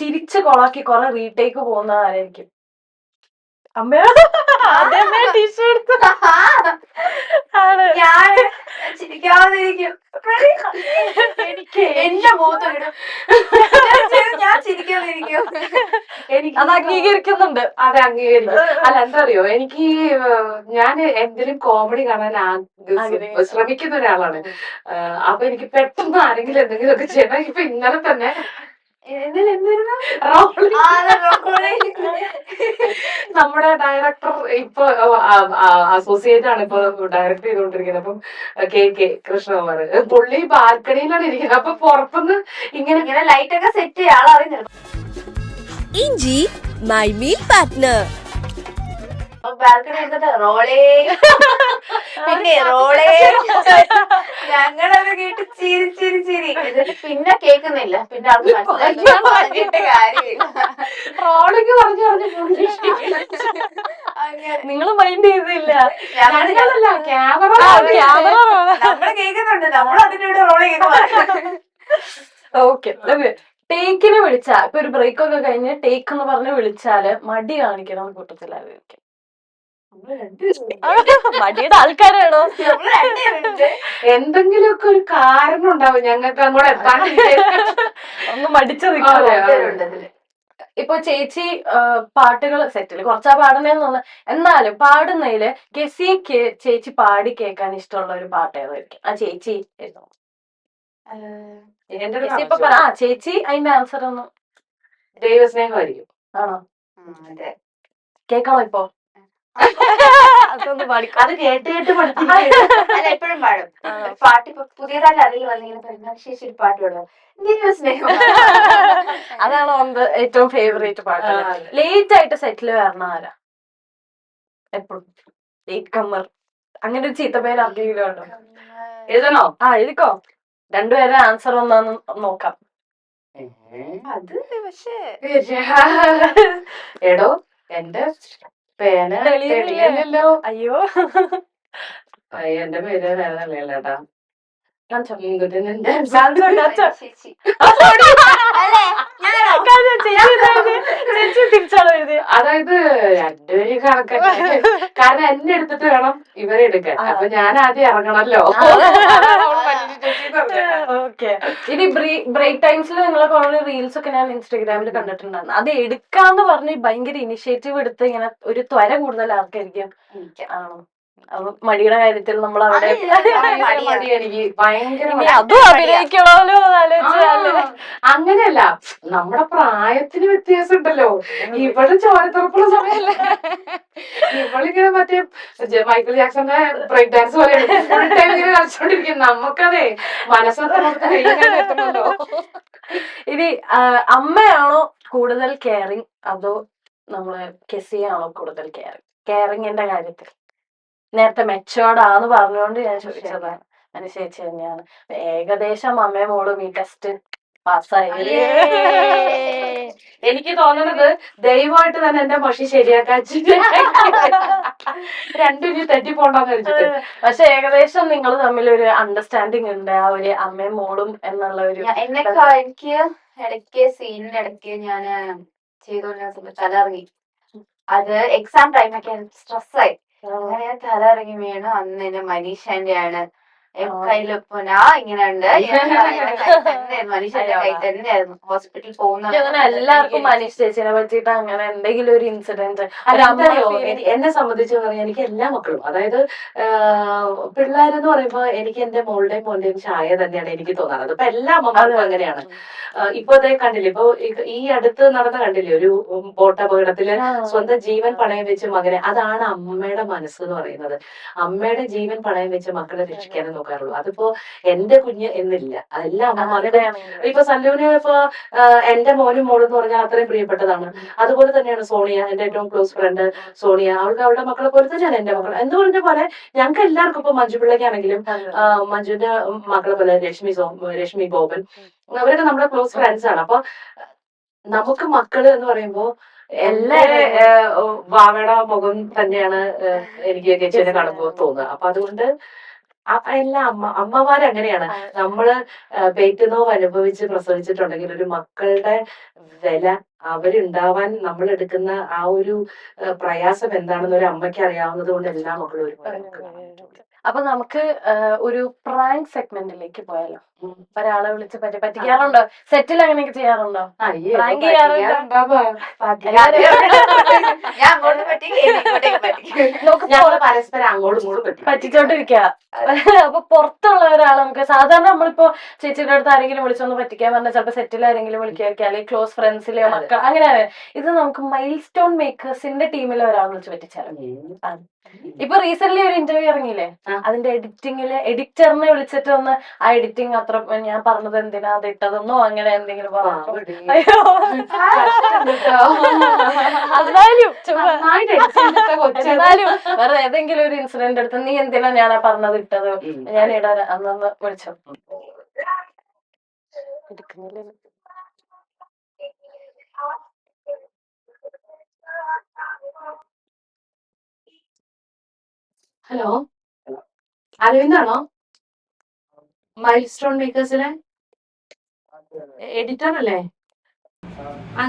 ചിരിച്ച് കൊളാക്കി കൊറേ റീടേക്ക് പോകുന്ന ആരായിരിക്കും? അമ്മയോ? അതേ ടിഷ്യൂ എടുത്ത് ആണ്. ഞാൻ ചിരിക്കാതിരിക്കും. എനിക്ക് എന്റെ മുഖത്ത് ഇടും. ഞാൻ ചിരിക്കാതിരിക്കും. എനിക്ക് അത് അംഗീകരിക്കുന്നുണ്ട്. അത് അംഗീകരിക്കും. അല്ല എന്താ അറിയോ, എനിക്ക് ഞാൻ എന്തെങ്കിലും കോമഡി കാണാൻ ശ്രമിക്കുന്ന ഒരാളാണ്. അപ്പൊ എനിക്ക് പെട്ടെന്ന് ആരെങ്കിലും എന്തെങ്കിലുമൊക്കെ ചെയ്യണം. ഇപ്പൊ ഇന്നലെ തന്നെ നമ്മുടെ ഡയറക്ടർ ഇപ്പൊ അസോസിയേറ്റ് ആണ് ഇപ്പൊ ഡയറക്ട് ചെയ്തുകൊണ്ടിരിക്കുന്നത്. അപ്പം കെ കൃഷ്ണകുമാർ പുള്ളി ബാൽക്കണിയിലാണ് ഇരിക്കുന്നത്. അപ്പൊ പുറത്തുനിന്ന് ഇങ്ങനെ ലൈറ്റ് ഒക്കെ സെറ്റ് ചെയ്യാൻ ആളറിയുന്നില്ല. ഇഞ്ചി മൈ മീൽ പാർട്ട്ണർ. ബാൽക്കണി എടുത്തിട്ട് റോളേ പിന്നെ റോളേ ഞങ്ങളത് കേട്ട് ചിരി ചിരി ചിരി. എന്നിട്ട് പിന്നെ കേൾക്കുന്നില്ല. പിന്നെ ആൾക്ക് പറഞ്ഞിട്ട് കാര്യമില്ല. ട്രോളിങ് പറഞ്ഞു അങ്ങനെ നിങ്ങൾ മൈൻഡ് ചെയ്തില്ല. ഞങ്ങളല്ല ക്യാമറ നമ്മള് കേൾക്കുന്നുണ്ട്. നമ്മൾ അതിനോട് റോള് കേൾക്കുന്നു. ഓക്കെ. ടേക്കിന് വിളിച്ചാ ഇപ്പൊ ഒരു ബ്രേക്ക് ഒക്കെ കഴിഞ്ഞ് ടേക്ക് എന്ന് പറഞ്ഞ് വിളിച്ചാല് മടി കാണിക്കണം കൂട്ടത്തിലായിരിക്കും. മടിയുടെ ആൾക്കാരാണോ? എന്തെങ്കിലുമൊക്കെ ഒരു കാരണം ഉണ്ടാവും ഞങ്ങൾക്ക് അങ്ങോട്ട് എത്താൻ. ഒന്ന് മടിച്ചു നിൽക്കും. ഇപ്പൊ ചേച്ചി പാട്ടുകൾ സെറ്റില് കുറച്ചാ പാടുന്നതെന്ന് തോന്നുന്നു. എന്നാലും പാടുന്നതില് ഗസിക്ക് ചേച്ചി പാടി കേൾക്കാൻ ഇഷ്ടമുള്ള ഒരു പാട്ട് ഏതായിരിക്കും? ആ ചേച്ചി ഇപ്പൊ പറ. ആ ചേച്ചി അതിന്റെ ആൻസർ ഒന്ന്. ദൈവസ്നേഹമായിരിക്കും. ആണോ? അതെ. കേൾക്കണോ ഇപ്പൊ? അതൊന്ന് പാടിക്കോ. അത് കേട്ട് കേട്ട് പഠിച്ചു. അല്ല എപ്പോഴും പാടും. പാട്ട് ഇപ്പൊ പുതിയതായിട്ട് അറിയില്ല വന്നിങ്ങനെ പരിണാമശേഷി ഒരു പാട്ട് പാടും. സ്നേഹം. അതാണോ ഏറ്റവും ഫേവറേറ്റ് പാട്ട്? ലേറ്റ് ആയിട്ട് സെറ്റിൽ വരണ ആരാ? എപ്പോഴും ലേറ്റ് കമ്മർ. അങ്ങനെ ഒരു ചീത്ത പേര് ആർക്കെങ്കിലും ഉണ്ടോ? എഴുതണോ? ആ എഴുതിക്കോ. രണ്ടുപേരെ ആൻസർ ഒന്നാന്ന് നോക്കാം. അത് പക്ഷേ എടോ എന്റെ പേന തെളിയില്ലല്ലോ. അയ്യോ എന്റെ പേര് വേറെ തന്നെയല്ലേട്ടാ. തിരിച്ചാണോ എഴുതി? അതായത് രണ്ടുപേരും കണക്കന്നെ. കാരണം എന്നെ എടുത്തിട്ട് വേണം ഇവരെ എടുക്കാൻ. അപ്പൊ ഞാൻ ആദ്യം ഇറങ്ങണല്ലോ. ഓക്കെ. ഇനി ബ്രേക്ക് ടൈംസിൽ നിങ്ങളെ കുറെ റീൽസ് ഒക്കെ ഞാൻ ഇൻസ്റ്റാഗ്രാമിൽ കണ്ടിട്ടുണ്ടായിരുന്നു. അത് എടുക്കാന്ന് പറഞ്ഞ് ഭയങ്കര ഇനിഷ്യേറ്റീവ് എടുത്ത് ഇങ്ങനെ ഒരു ത്വര കൂടുതൽ ആർക്കായിരിക്കും? ആണോ? അപ്പൊ മടിയുടെ കാര്യത്തിൽ നമ്മൾ അവിടെ എനിക്ക് ഭയങ്കര അതും അഭിനയിക്കണമല്ലോ അങ്ങനെയല്ല, നമ്മുടെ പ്രായത്തിന് വ്യത്യാസം ഉണ്ടല്ലോ. ഇവിടെ ചോരത്തുറപ്പുള്ള സമയല്ലേ. ഇവളിങ്ങനെ മറ്റേ മൈക്കിൾ ജാക്സന്റെ ബ്രേക്ക് ഡാൻസ് പോലെ ഫുൾ ടൈം ഇങ്ങനെ കളിച്ചോണ്ടിരിക്കും. നമുക്കതെ മനസ്സെത്തണല്ലോ. ഇനി അമ്മയാണോ കൂടുതൽ കെയറിങ് അതോ നമ്മള് കെസിയാണോ കൂടുതൽ കെയറിങ്ങിന്റെ കാര്യത്തിൽ? നേരത്തെ മെച്ചോർഡാന്ന് പറഞ്ഞുകൊണ്ട് ഞാൻ ചോദിച്ചതാണ്. അനുശേഷി തന്നെയാണ്. ഏകദേശം അമ്മയും മോളും ഈ ടെസ്റ്റ് പാസ്സായി. എനിക്ക് തോന്നുന്നത് ദൈവമായിട്ട് തന്നെ എന്റെ മഷി ശരിയാക്കാൻ രണ്ടും തെറ്റിപ്പോണ്ടെന്ന് വെച്ചിട്ട്. പക്ഷെ ഏകദേശം നിങ്ങൾ തമ്മിൽ ഒരു അണ്ടർസ്റ്റാൻഡിങ് ഉണ്ട്. ആ ഒരു അമ്മയും മോളും എന്നുള്ള ഒരു എനിക്ക് ഇടയ്ക്ക് സീനിനിടയ്ക്ക് ഞാന് ചെയ്തോണ്ടിരുന്ന സമയത്ത് തലയിറങ്ങി. അത് എക്സാം ടൈമൊക്കെ സ്ട്രെസ്സായി. അങ്ങനെ ഞാൻ തലയിറങ്ങി വീണു. അന്ന് എന്റെ മനീഷന്റെ ആണ് കയ്യിലിപ്പോ ഇങ്ങനെ ഉണ്ട്. മനീഷന്റെ കൈ തന്നെയായിരുന്നു ഹോസ്പിറ്റലിൽ പോകുന്ന. എല്ലാവർക്കും മനീഷ് ചേച്ചിനെ പറ്റിയിട്ട് അങ്ങനെ എന്തെങ്കിലും ഒരു ഇൻസിഡന്റ് എന്നെ സംബന്ധിച്ച് പറഞ്ഞാൽ എനിക്ക് എല്ലാ മക്കളും, അതായത് പിള്ളേരെന്ന് പറയുമ്പോ എനിക്ക് എന്റെ മോളുടെയും മോന്റെയും ചായ തന്നെയാണ് എനിക്ക് തോന്നുന്നത്. ഇപ്പൊ എല്ലാ അമ്മമാർക്കും അങ്ങനെയാണ്. ഇപ്പൊ അതേ കണ്ടില്ലേ, ഇപ്പൊ ഈ അടുത്ത് നടന്ന കണ്ടില്ലേ ഒരു ബോട്ടപകടത്തില് സ്വന്തം ജീവൻ പണയം വെച്ച് മകനെ. അതാണ് അമ്മയുടെ മനസ്സ് എന്ന് പറയുന്നത്. അമ്മയുടെ ജീവൻ പണയം വെച്ച് മക്കളെ രക്ഷിക്കാനേ നോക്കാറുള്ളൂ. അതിപ്പോ എന്റെ കുഞ്ഞ് എന്നില്ല, എല്ലാ അമ്മമാരുടെ. ഇപ്പൊ സല്ലൂന് ഇപ്പൊ എന്റെ മോനും മോളും എന്ന് പറഞ്ഞാൽ അത്രയും പ്രിയപ്പെട്ടതാണ്. അതുപോലെ തന്നെയാണ് സോണിയ, എന്റെ ഏറ്റവും ക്ലോസ് ഫ്രണ്ട് സോണിയ. അവളുടെ മക്കളെ പോലെ തന്നെയാണ് എന്റെ മക്കൾ. എന്ന് പറഞ്ഞ പോലെ ഞങ്ങൾക്ക് എല്ലാവർക്കും ഇപ്പൊ മഞ്ജു പിള്ളയ്ക്കാണെങ്കിലും മഞ്ജുവിന്റെ മക്കളെ പോലെ രശ്മി ബോബൻ, അവരൊക്കെ നമ്മുടെ ക്ലോസ് ഫ്രണ്ട്സ് ആണ്. അപ്പൊ നമുക്ക് മക്കള് എന്ന് പറയുമ്പോ എന്റെ വാവയുടെ മുഖം തന്നെയാണ് എനിക്ക് ചേച്ചിനെ കാണുമ്പോൾ തോന്നുക. അപ്പൊ അതുകൊണ്ട് എല്ലാ അമ്മമാരങ്ങനെയാണ്. നമ്മള് പേറ്റ് നോവ് അനുഭവിച്ച് പ്രസവിച്ചിട്ടുണ്ടെങ്കിൽ ഒരു മക്കളുടെ വില അവരുണ്ടാവാൻ നമ്മൾ എടുക്കുന്ന ആ ഒരു പ്രയാസം എന്താണെന്ന് ഒരു അമ്മയ്ക്ക് അറിയാവുന്നത് കൊണ്ട് എല്ലാ മക്കളും ഒരു അപ്പൊ നമുക്ക് ഒരു പ്രാങ്ക് സെഗ്മെന്റിലേക്ക് പോയാലോ? ഒരാളെ വിളിച്ച് പറ്റിക്കാറുണ്ടോ? സെറ്റിൽ അങ്ങനെയൊക്കെ ചെയ്യാറുണ്ടോ? പ്രാങ്ക് ചെയ്യാറുണ്ടോ? ഞാൻ അങ്ങോട്ട് പറ്റിക്കും, ഞങ്ങള് പരസ്പരം അങ്ങോട്ടും ഇങ്ങോട്ടും പറ്റിച്ചോണ്ടിരിക്ക. അപ്പൊ പുറത്തുള്ള ഒരാളെ നമുക്ക് സാധാരണ നമ്മളിപ്പോ ചേച്ചിയുടെ അടുത്ത് ആരെങ്കിലും വിളിച്ചൊന്ന് പറ്റിക്കാൻ പറഞ്ഞാൽ ചിലപ്പോ സെറ്റിൽ ആരെങ്കിലും വിളിക്കായിരിക്കും, അല്ലെങ്കിൽ ക്ലോസ് ഫ്രണ്ട്സിലെയോ മക്കൾ അങ്ങനെയാണ്. ഇത് നമുക്ക് മൈൽ സ്റ്റോൺ മേക്കേഴ്സിന്റെ ടീമിലെ ഒരാൾ വിളിച്ച് പറ്റിച്ചാലും. ഇപ്പൊ റീസെന്റ് ഒരു ഇന്റർവ്യൂ ഇറങ്ങിയില്ലേ, അതിന്റെ എഡിറ്റിംഗില് എഡിറ്ററിനെ വിളിച്ചിട്ട് ഒന്ന് ആ എഡിറ്റിംഗ് അത്ര ഞാൻ പറഞ്ഞത് എന്തിനാ അത് ഇട്ടതെന്നോ അങ്ങനെ എന്തെങ്കിലും പറഞ്ഞു. അയ്യോ എന്നാലും വേറെ ഏതെങ്കിലും ഒരു ഇൻസിഡന്റ് എടുത്ത് നീ എന്തിനാ ഞാനാ പറഞ്ഞത് ഇട്ടത്, ഞാൻ ഇടാൻ അന്നൊന്ന് വിളിച്ചോ. ഹലോ, അരവിന്ദാണോ? മൈൽ സ്റ്റോൺ മേക്കേഴ്സിലെ എഡിറ്റർ അല്ലേ?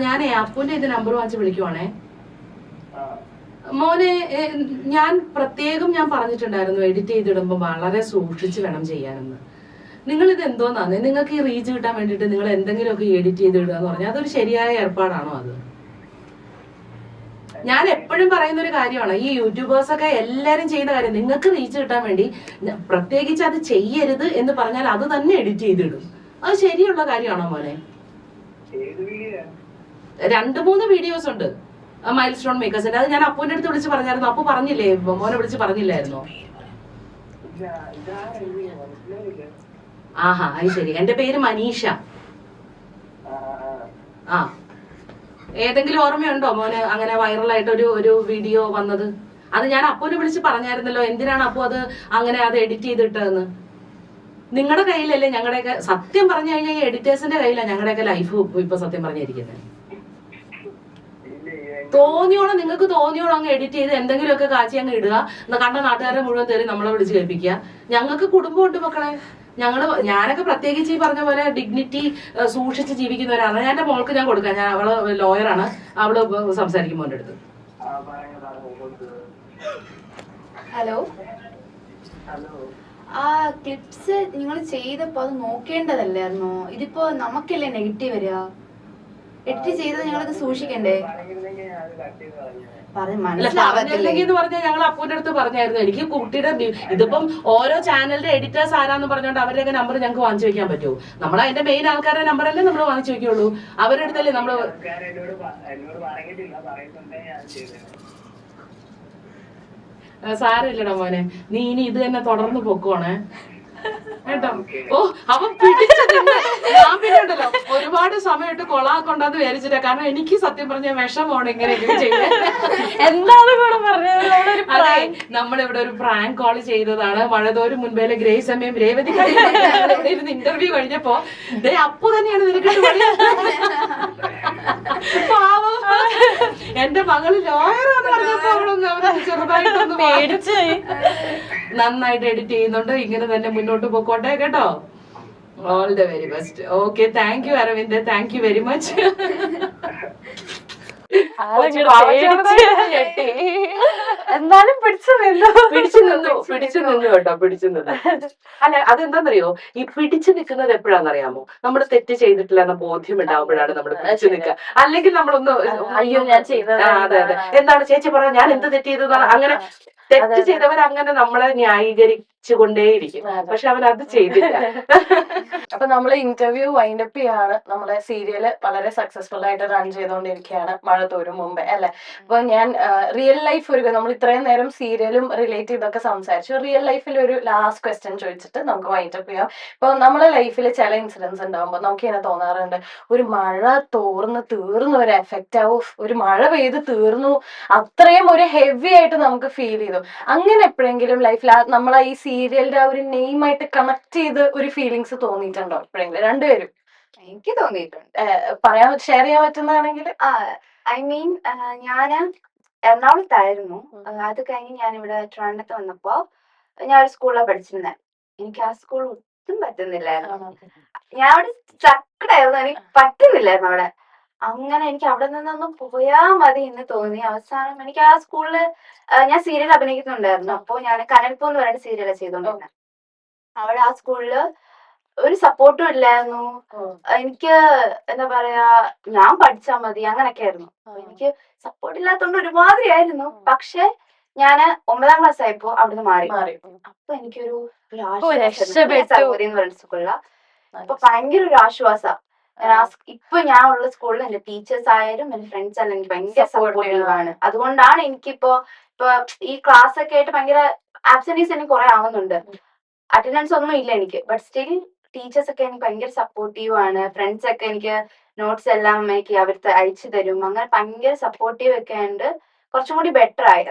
ഞാനേ അപ്പുന്റെ ഇത് നമ്പർ വാങ്ങിച്ച് വിളിക്കുവാണേ മോനെ. ഞാൻ പ്രത്യേകം പറഞ്ഞിട്ടുണ്ടായിരുന്നു എഡിറ്റ് ചെയ്തിടുമ്പോ വളരെ സൂക്ഷിച്ച് വേണം ചെയ്യാനെന്ന്. നിങ്ങൾ ഇത് എന്തോന്നാന്ന്, നിങ്ങൾക്ക് ഈ റീച്ച് കിട്ടാൻ വേണ്ടിട്ട് നിങ്ങൾ എന്തെങ്കിലുമൊക്കെ എഡിറ്റ് ചെയ്തിടുക എന്ന് പറഞ്ഞാൽ അതൊരു ശരിയായ ഏർപ്പാടാണോ? അത് ഞാൻ എപ്പോഴും പറയുന്ന ഒരു കാര്യമാണ്. ഈ യൂട്യൂബേഴ്സ് ഒക്കെ എല്ലാരും ചെയ്യുന്ന കാര്യം, നിങ്ങൾക്ക് റീച്ച് കിട്ടാൻ വേണ്ടി പ്രത്യേകിച്ച് അത് ചെയ്യരുത് എന്ന് പറഞ്ഞാൽ അത് തന്നെ എഡിറ്റ് ചെയ്തിടും. അത് ശരിയുള്ള കാര്യമാണോ മോനെ? 2-3 വീഡിയോസ് ഉണ്ട് മൈൽ സ്റ്റോൺ മേക്കേഴ്സിന്റെ. അത് ഞാൻ അപ്പുവിന്റെ അടുത്ത് വിളിച്ച് പറഞ്ഞായിരുന്നു. അപ്പു പറഞ്ഞില്ലേ, മോനെ വിളിച്ച് പറഞ്ഞില്ലായിരുന്നോ? ആഹാ, അത് ശരി. എന്റെ പേര് മനീഷ. ഏതെങ്കിലും ഓർമ്മയുണ്ടോ മോന് അങ്ങനെ വൈറലായിട്ട് ഒരു വീഡിയോ വന്നത്? അത് ഞാൻ അപ്പുവിനെ വിളിച്ച് പറഞ്ഞായിരുന്നല്ലോ. എന്തിനാണ് അപ്പു അത് അങ്ങനെ അത് എഡിറ്റ് ചെയ്തിട്ടതെന്ന്? നിങ്ങളുടെ കയ്യിലല്ലേ ഞങ്ങളുടെയൊക്കെ, സത്യം പറഞ്ഞു കഴിഞ്ഞാൽ ഈ എഡിറ്റേഴ്സിന്റെ കയ്യിലാണ് ഞങ്ങളുടെയൊക്കെ ലൈഫ് ഇപ്പൊ സത്യം പറഞ്ഞിരിക്കുന്നത്. തോന്നിയോണം, നിങ്ങൾക്ക് തോന്നിയോണം അങ്ങ് എഡിറ്റ് ചെയ്ത് എന്തെങ്കിലുമൊക്കെ കാച്ചി അങ്ങ് ഇടുക, കണ്ട നാട്ടുകാരെ മുഴുവൻ തേറി നമ്മളെ വിളിച്ച് കേൾപ്പിക്കുക. ഞങ്ങൾക്ക് കുടുംബമുണ്ട് മക്കളെ. ഞാനൊക്കെ പ്രത്യേകിച്ച് ഈ പറഞ്ഞ പോലെ ഡിഗ്നിറ്റി സൂക്ഷിച്ച് ജീവിക്കുന്നവരാണ്. എന്റെ മോൾക്ക് ഞാൻ കൊടുക്കാം, അവള് ലോയറാണ്, അവള് സംസാരിക്കും മോന്റെ അടുത്ത്. ഹലോ, ആ ക്ലിപ്സ് നിങ്ങൾ ചെയ്തപ്പോ അത് നോക്കേണ്ടതല്ലായിരുന്നോ? ഇതിപ്പോ നമുക്കല്ലേ നെഗറ്റീവ് വരിക? എഡിറ്റ് ചെയ്തത് ഞങ്ങളത് സൂക്ഷിക്കണ്ടേ? എന്ന് പറഞ്ഞാൽ ഞങ്ങൾ അപ്പൂന്റെ അടുത്ത് പറഞ്ഞായിരുന്നു. എനിക്ക് കുട്ടിയുടെ ഇതിപ്പം ഓരോ ചാനലിന്റെ എഡിറ്റേഴ്സ് ആരാന്ന് പറഞ്ഞോണ്ട് അവരുടെയൊക്കെ നമ്പർ ഞങ്ങൾക്ക് വാങ്ങിച്ചു വെക്കാൻ പറ്റുമോ? നമ്മൾ അതിന്റെ മെയിൻ ആൾക്കാരുടെ നമ്പറല്ലേ നമ്മൾ വാങ്ങിച്ചു വെക്കുള്ളൂ. അവരുടെ അടുത്തല്ലേ നമ്മള്. സാരമില്ലടാ മോനെ, നീ ഇനി ഇത് തന്നെ തുടർന്ന് പൊക്കോണേ കേട്ടോ. ഓ, അവൻ പിടിച്ചു നിന്ന്. ഞാൻ പിന്നെ ഉണ്ടല്ലോ ഒരുപാട് സമയത്ത് കൊളാക്കൊണ്ടെന്ന് വിചാരിച്ചിട്ടാ. കാരണം എനിക്ക് സത്യം പറഞ്ഞ വിഷമാണ് ഇങ്ങനെയൊക്കെ ചെയ്യാൻ. എന്താണ് കൂടെ പറഞ്ഞത്? അതെ, നമ്മളിവിടെ ഒരു പ്രാങ്ക് കോൾ ചെയ്തതാണ്. മഴതോരും മുൻപേലെ ഗ്രേസ് അമ്മയും രേവതി ഇരുന്ന് ഇന്റർവ്യൂ കഴിഞ്ഞപ്പോ അപ്പു തന്നെയാണ് നിനക്ക് പാവം. എന്റെ മകള് ലോയറാന്ന് പറഞ്ഞപ്പോ അവളൊന്നും ചെറുതായിട്ടൊന്നും പേടിച്ച് നന്നായിട്ട് എഡിറ്റ് ചെയ്യുന്നുണ്ട്. ഇങ്ങനെ തന്നെ മുന്നോട്ട് പോയിക്കോട്ടെ കേട്ടോ. All the very best. Okay, thank you Aravind, thank you very much. എന്നാലും പിടിച്ചു നിന്നു കേട്ടോ, പിടിച്ചു നിന്നു. അല്ല, അതെന്താന്നറിയോ, ഈ പിടിച്ചു നിൽക്കുന്നത് എപ്പോഴാണെന്നറിയാമോ? നമ്മൾ തെറ്റ് ചെയ്തിട്ടില്ല എന്ന ബോധ്യം ഉണ്ടാവുമ്പോഴാണ് നമ്മൾ പിടിച്ചു നിൽക്കുക. അല്ലെങ്കിൽ നമ്മളൊന്ന് അയ്യോ ഞാൻ ചെയ്തത്. അതെ അതെ, എന്താണ് ചേച്ചി പറഞ്ഞത്, ഞാൻ എന്ത് തെറ്റ് ചെയ്തു, അങ്ങനെ തെറ്റ് ചെയ്തവർ അങ്ങനെ നമ്മളെ ന്യായീകരിച്ചുകൊണ്ടേയിരിക്കും. പക്ഷെ അവരത് ചെയ്തില്ല. അപ്പൊ നമ്മള് ഇന്റർവ്യൂ വൈൻഡപ്പ് ചെയ്യാണ്. നമ്മുടെ സീരിയല് വളരെ സക്സസ്ഫുൾ ആയിട്ട് റൺ ചെയ്തുകൊണ്ടിരിക്കുകയാണ് മഴ തോരും മുമ്പേ, അല്ലെ? അപ്പൊ ഞാൻ റിയൽ ലൈഫ് നമ്മൾ ഇത്രയും നേരം സീരിയലും റിലേറ്റ് ചെയ്തൊക്കെ സംസാരിച്ചു. റിയൽ ലൈഫിൽ ഒരു ലാസ്റ്റ് ക്വസ്റ്റ്യൻ ചോദിച്ചിട്ട് നമുക്ക് വൈൻഡപ്പ് ചെയ്യാം. ഇപ്പൊ നമ്മളെ ലൈഫിൽ ചില ഇൻസിഡൻസ് ഉണ്ടാകുമ്പോൾ നമുക്ക് ഇങ്ങനെ തോന്നാറുണ്ട്, ഒരു മഴ തീർന്നു ഒരു എഫക്റ്റ് ആവും, ഒരു മഴ പെയ്ത് തീർന്നു, അത്രയും ഒരു ഹെവി ആയിട്ട് നമുക്ക് ഫീൽ ചെയ്തു. അങ്ങനെ എപ്പോഴെങ്കിലും ലൈഫിൽ നമ്മളെ ഈ സീരിയലിന്റെ ആ ഒരു നെയിമായിട്ട് കണക്ട് ചെയ്ത് ഒരു ഫീലിങ്സ് തോന്നിയിട്ടുണ്ടോ എപ്പോഴെങ്കിലും? രണ്ടുപേരും എനിക്ക് തോന്നിയിട്ടുണ്ട്. ഷെയർ ചെയ്യാൻ പറ്റുന്നതാണെങ്കിൽ. ഐ മീൻ ഞാന് എറണാകുളത്തായിരുന്നു. അത് കഴിഞ്ഞ് ഞാനിവിടെ ട്രിവാൻഡ്രത്ത് വന്നപ്പോ ഞാൻ ഒരു സ്കൂളിലാണ് പഠിച്ചിരുന്നത്. എനിക്ക് ആ സ്കൂൾ ഒട്ടും പറ്റുന്നില്ലായിരുന്നു. ഞാൻ അവിടെ സ്റ്റക്കഡായിരുന്നു. എനിക്ക് പറ്റുന്നില്ലായിരുന്നു അവിടെ. അങ്ങനെ എനിക്ക് അവിടെ നിന്നൊന്നും പോയാ മതി എന്ന് തോന്നി. അവസാനം എനിക്ക് ആ സ്കൂളില് ഞാൻ സീരിയൽ അഭിനയിക്കുന്നുണ്ടായിരുന്നു. അപ്പൊ ഞാൻ കനൽപ്പൂ എന്ന് പറഞ്ഞിട്ട് സീരിയലാണ് ചെയ്തോണ്ടിരുന്നത്. അവിടെ ആ സ്കൂളില് ഒരു സപ്പോർട്ടും ഇല്ലായിരുന്നു. എനിക്ക് എന്താ പറയാ, ഞാൻ പഠിച്ചാ മതി അങ്ങനൊക്കെ ആയിരുന്നു. എനിക്ക് സപ്പോർട്ട് ഇല്ലാത്തോണ്ട് ഒരുമാതിരി ആയിരുന്നു. പക്ഷെ ഞാന് 9ാം ക്ലാസ് ആയപ്പോ അവിടുന്ന് മാറി. അപ്പൊ എനിക്കൊരു സഹോദരി എന്ന് പറയുന്ന സ്കൂളില. അപ്പൊ ഭയങ്കര ഒരു ആശ്വാസം. ഇപ്പൊ ഞാൻ ഉള്ള സ്കൂളിൽ എന്റെ ടീച്ചേഴ്സ് ആയാലും എന്റെ ഫ്രണ്ട്സ് ആയാലും എനിക്ക് ഭയങ്കര സപ്പോർട്ടീവ് ആണ്. അതുകൊണ്ടാണ് എനിക്കിപ്പോ ഈ ക്ലാസ് ഒക്കെ ആയിട്ട് ഭയങ്കര ആബ്സെന്റീസ് എനിക്ക് കുറെ ആവുന്നുണ്ട്. അറ്റൻഡൻസ് ഒന്നും ഇല്ല എനിക്ക്. ബട്ട് സ്റ്റിൽ ടീച്ചേഴ്സ് ഒക്കെ എനിക്ക് ഭയങ്കര സപ്പോർട്ടീവ് ആണ്. ഫ്രണ്ട്സ് ഒക്കെ എനിക്ക് നോട്ട്സ് എല്ലാം എനിക്ക് അവർക്ക് അയച്ചു തരും. അങ്ങനെ ഭയങ്കര സപ്പോർട്ടീവ് ഒക്കെ ഉണ്ട്. കുറച്ചും കൂടി ബെറ്റർ ആയി.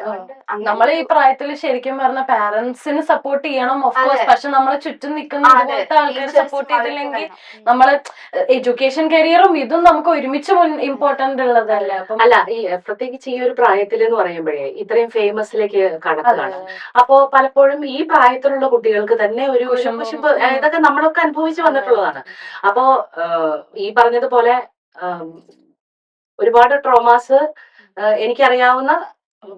നമ്മൾ ഈ പ്രായത്തിൽ ശരിക്കും പറഞ്ഞ പാരന്റ്സിന് സപ്പോർട്ട് ചെയ്യണം ഓഫ് കോഴ്സ്. പക്ഷെ നമ്മളെ ചുറ്റും നിൽക്കുന്ന ഇതുപോലത്തെ ആൾക്കാർ സപ്പോർട്ട് ചെയ്തില്ലെങ്കിൽ നമ്മള് എഡ്യൂക്കേഷൻ കരിയറും ഇതും നമുക്ക് ഒരുമിച്ച് ഇമ്പോർട്ടന്റ് ഉള്ളതല്ലേ. അപ്പം അല്ല, ഈ പ്രത്യേകിച്ച് ഈ ഒരു പ്രായത്തിൽ എന്ന് പറയുമ്പോഴേ ഇത്രയും ഫേമസിലേക്ക് കടക്കുകയാണ്. അപ്പോ പലപ്പോഴും ഈ പ്രായത്തിലുള്ള കുട്ടികൾക്ക് തന്നെ ഒരു കുശുമ്പ് ഇതൊക്കെ നമ്മളൊക്കെ അനുഭവിച്ചു വന്നിട്ടുള്ളതാണ്. അപ്പോ ഈ പറഞ്ഞതുപോലെ ഒരുപാട് ട്രോമാസ് എനിക്കറിയാവുന്ന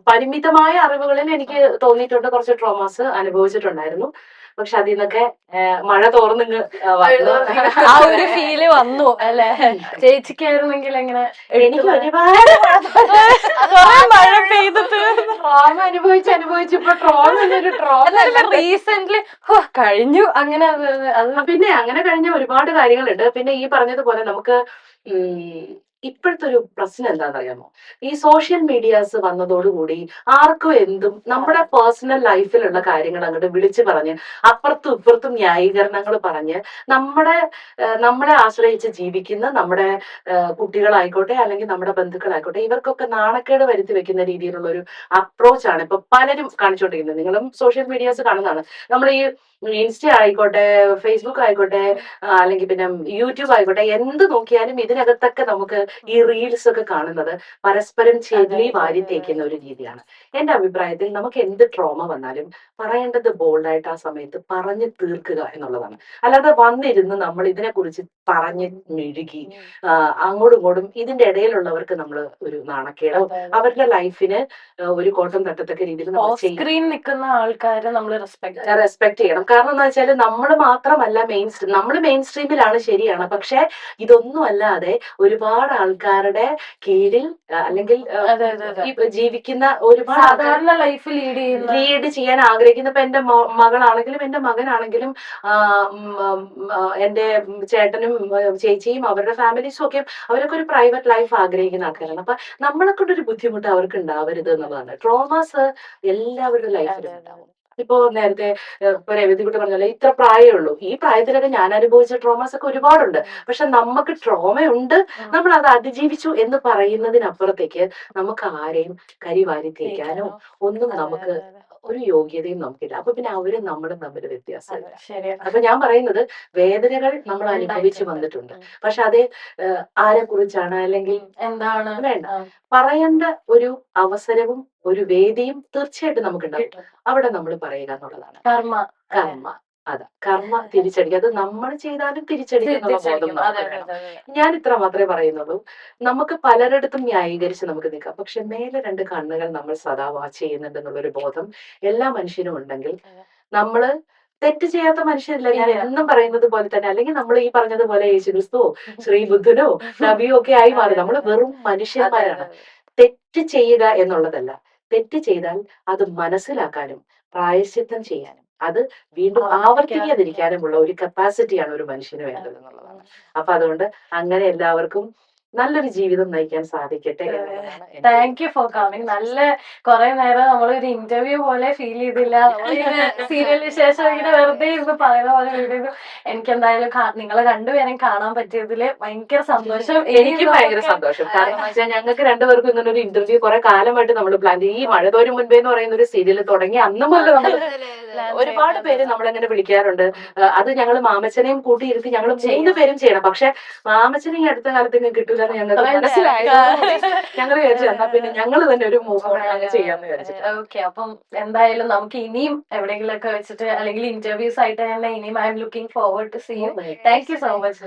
പരിമിതമായ അറിവുകളിൽ എനിക്ക് തോന്നിയിട്ടുണ്ട്. കുറച്ച് ട്രോമാസ് അനുഭവിച്ചിട്ടുണ്ടായിരുന്നു. പക്ഷെ അതിൽ നിന്നൊക്കെ മഴ തോർന്നിങ്ങ് ആ ഒരു ഫീല് വന്നു അല്ലെ ചേച്ചിക്കായിരുന്നെങ്കിൽ എങ്ങനെ? എനിക്ക് ഒരുപാട് മഴ പെയ്തിട്ട് ട്രോമ അനുഭവിച്ച് ഇപ്പൊ ട്രോമ റീസെന്റ് കഴിഞ്ഞു. അങ്ങനെ പിന്നെ അങ്ങനെ കഴിഞ്ഞ ഒരുപാട് കാര്യങ്ങളുണ്ട്. പിന്നെ ഈ പറഞ്ഞതുപോലെ നമുക്ക് ഇപ്പോഴത്തെ ഒരു പ്രശ്നം എന്താണെന്നറിയാമോ? ഈ സോഷ്യൽ മീഡിയാസ് വന്നതോടുകൂടി ആർക്കും എന്തും നമ്മുടെ പേഴ്സണൽ ലൈഫിലുള്ള കാര്യങ്ങൾ അങ്ങോട്ട് വിളിച്ചു പറഞ്ഞ് അപ്പുറത്തും ഇപ്പുറത്തും ന്യായീകരണങ്ങൾ പറഞ്ഞ് നമ്മളെ ആശ്രയിച്ച് ജീവിക്കുന്ന നമ്മുടെ കുട്ടികളായിക്കോട്ടെ അല്ലെങ്കിൽ നമ്മുടെ ബന്ധുക്കളായിക്കോട്ടെ ഇവർക്കൊക്കെ നാണക്കേട് വരുത്തി വെക്കുന്ന രീതിയിലുള്ള ഒരു അപ്രോച്ചാണ് ഇപ്പൊ പലരും കാണിച്ചുകൊണ്ടിരിക്കുന്നത്. നിങ്ങളും സോഷ്യൽ മീഡിയാസ് കാണുന്നതാണ്. നമ്മൾ ഈ ഇൻസ്റ്റ ആയിക്കോട്ടെ, ഫേസ്ബുക്ക് ആയിക്കോട്ടെ, അല്ലെങ്കിൽ പിന്നെ യൂട്യൂബ് ആയിക്കോട്ടെ, എന്ത് നോക്കിയാലും ഇതിനകത്തൊക്കെ നമുക്ക് ഈ റീൽസ് ഒക്കെ കാണുന്നത് പരസ്പരം ചെല്ലി വാരി തേക്കുന്ന ഒരു രീതിയാണ്. എന്റെ അഭിപ്രായത്തിൽ നമുക്ക് എന്ത് ട്രോമ വന്നാലും പറയേണ്ടത് ബോൾഡായിട്ട് ആ സമയത്ത് പറഞ്ഞു തീർക്കുക എന്നുള്ളതാണ്. അല്ലാതെ വന്നിരുന്ന് നമ്മൾ ഇതിനെ കുറിച്ച് പറഞ്ഞ് മെഴുകി അങ്ങോട്ടും ഇങ്ങോട്ടും ഇതിന്റെ ഇടയിലുള്ളവർക്ക് നമ്മൾ ഒരു നാണക്കേടോ അവരുടെ ലൈഫിന് ഒരു കോട്ടം തട്ടത്തക്ക രീതിയിൽ സ്ക്രീൻ നിൽക്കുന്ന ആൾക്കാരെ നമ്മൾ റെസ്പെക്ട് ചെയ്യണം. കാരണം എന്താ വെച്ചാൽ നമ്മൾ മാത്രമല്ല നമ്മൾ മെയിൻ സ്ട്രീമിലാണ്, ശരിയാണ്. പക്ഷെ ഇതൊന്നും അല്ലാതെ ഒരുപാട് ആൾക്കാരുടെ കീഴിൽ അല്ലെങ്കിൽ ജീവിക്കുന്ന ഒരുപാട് സാധാരണ ലൈഫ് ലീഡ് ചെയ്യാൻ ആഗ്രഹിക്കുന്ന ഇപ്പൊ എന്റെ മകളാണെങ്കിലും എന്റെ മകനാണെങ്കിലും എന്റെ ചേട്ടനും ചേച്ചിയും അവരുടെ ഫാമിലീസും ഒക്കെ അവരൊക്കെ ഒരു പ്രൈവറ്റ് ലൈഫ് ആഗ്രഹിക്കുന്ന ആൾക്കാരാണ്. അപ്പൊ നമ്മളെ കൊണ്ടൊരു ബുദ്ധിമുട്ട് അവർക്ക് ഉണ്ടാവരുത് എന്നുള്ളതാണ്. ട്രോമാസ് എല്ലാവരുടെ ലൈഫിലും ഉണ്ടാവും. ഇപ്പോ നേരത്തെ ഇപ്പൊ രവികുട്ടി പറഞ്ഞല്ലോ ഇത്ര പ്രായമേ ഉള്ളൂ. ഈ പ്രായത്തിലൊക്കെ ഞാൻ അനുഭവിച്ച ട്രോമാസ് ഒക്കെ ഒരുപാടുണ്ട്. പക്ഷെ നമുക്ക് ട്രോമയുണ്ട്, നമ്മൾ അത് അതിജീവിച്ചു എന്ന് പറയുന്നതിനപ്പുറത്തേക്ക് നമുക്ക് ആരെയും കരിവാരി തേക്കാനോ ഒന്നും നമുക്ക് ഒരു യോഗ്യതയും നമുക്കില്ല. അപ്പൊ പിന്നെ അവരും നമ്മളും തമ്മിൽ വ്യത്യാസമില്ല. അപ്പൊ ഞാൻ പറയുന്നത് വേദനകൾ നമ്മൾ അനുഭവിച്ചു വന്നിട്ടുണ്ട്. പക്ഷെ അത് ആരെ കുറിച്ചാണ് അല്ലെങ്കിൽ എന്താണ് വേണ്ട പറയേണ്ട ഒരു അവസരവും ഒരു വേദിയും തീർച്ചയായിട്ടും നമുക്കുണ്ടാവും. അവിടെ നമ്മൾ പറയുക എന്നുള്ളതാണ് കർമ്മ. അതാ കർമ്മ തിരിച്ചടിക്കുക. അത് നമ്മൾ ചെയ്താലും തിരിച്ചടിക്കുന്നുള്ള ബോധം നമുക്ക് വേണം. ഞാൻ ഇത്ര മാത്രമേ പറയുന്നുള്ളൂ. നമുക്ക് പലരിടത്തും ന്യായീകരിച്ച് നമുക്ക് നിൽക്കാം. പക്ഷെ മേലെ രണ്ട് കണ്ണുകൾ നമ്മൾ സദാ വാച്ച് ചെയ്യുന്നുണ്ടെന്നുള്ളൊരു ബോധം എല്ലാ മനുഷ്യനും ഉണ്ടെങ്കിൽ നമ്മള് തെറ്റ് ചെയ്യാത്ത മനുഷ്യരില്ല. ഞാൻ എന്നും പറയുന്നത് പോലെ തന്നെ, അല്ലെങ്കിൽ നമ്മൾ ഈ പറഞ്ഞതുപോലെ യേശുക്രിസ്തുവോ ശ്രീബുദ്ധനോ നബിയോ ഒക്കെ ആയി മാറി. നമ്മൾ വെറും മനുഷ്യന്മാരാണ്. തെറ്റ് ചെയ്യുക എന്നുള്ളതല്ല, തെറ്റ് ചെയ്താൽ അത് മനസ്സിലാക്കാനും പ്രായശ്ചിത്തം ചെയ്യാനും അത് വീണ്ടും ആവർത്തിക്കാതിരിക്കാനുമുള്ള ഒരു കപ്പാസിറ്റിയാണ് ഒരു മനുഷ്യന് വേണ്ടത് എന്നുള്ളതാണ്. അപ്പൊ അതുകൊണ്ട് അങ്ങനെ എല്ലാവർക്കും നല്ലൊരു ജീവിതം നയിക്കാൻ സാധിക്കട്ടെ. Thank you for coming. നല്ല കുറെ നേരം നമ്മളൊരു ഇന്റർവ്യൂ പോലെ ഫീൽ ചെയ്തില്ല. സീരിയലിന് ശേഷം ഇങ്ങനെ വെറുതെ ഇരുന്ന് പറയുന്ന പോലെ ഫീൽ ചെയ്തു. എനിക്ക് എന്തായാലും നിങ്ങളെ രണ്ടുപേരെയും കാണാൻ പറ്റിയതില് ഭയങ്കര സന്തോഷം. എനിക്ക് ഭയങ്കര സന്തോഷം. കാരണം വെച്ചാൽ ഞങ്ങൾക്ക് രണ്ടുപേർക്കും ഇങ്ങനെ ഒരു ഇന്റർവ്യൂ കുറെ കാലമായിട്ട് നമ്മൾ പ്ലാൻ ചെയ്യും. ഈ മഴ തോരും മുൻപേ എന്ന് പറയുന്ന ഒരു സീരിയൽ തുടങ്ങി അന്ന് മുതൽ നമ്മൾ ഒരുപാട് പേര് നമ്മളങ്ങനെ വിളിക്കാറുണ്ട്. അത് ഞങ്ങൾ മാമച്ചനെയും കൂട്ടിയിരുത്തി ഞങ്ങൾ 3 പേരും ചെയ്യണം. പക്ഷെ മാമച്ചനെ ഈ അടുത്ത കാലത്തേക്ക് കിട്ടൂലെന്ന് ഞങ്ങൾക്ക് മനസ്സിലായത്. ഞങ്ങൾ വിചാരിച്ചു എന്നാ പിന്നെ ഞങ്ങൾ തന്നെ ഒരു മൂവ് ചെയ്യാന്ന് വിചാരിച്ചിട്ട്. ഓക്കെ, അപ്പം എന്തായാലും നമുക്ക് ഇനിയും എവിടെയെങ്കിലൊക്കെ വെച്ചിട്ട് അല്ലെങ്കിൽ ഇന്റർവ്യൂസ് ആയിട്ട് തന്നെ ഇനിയും I'm looking forward to see you. Thank you so much.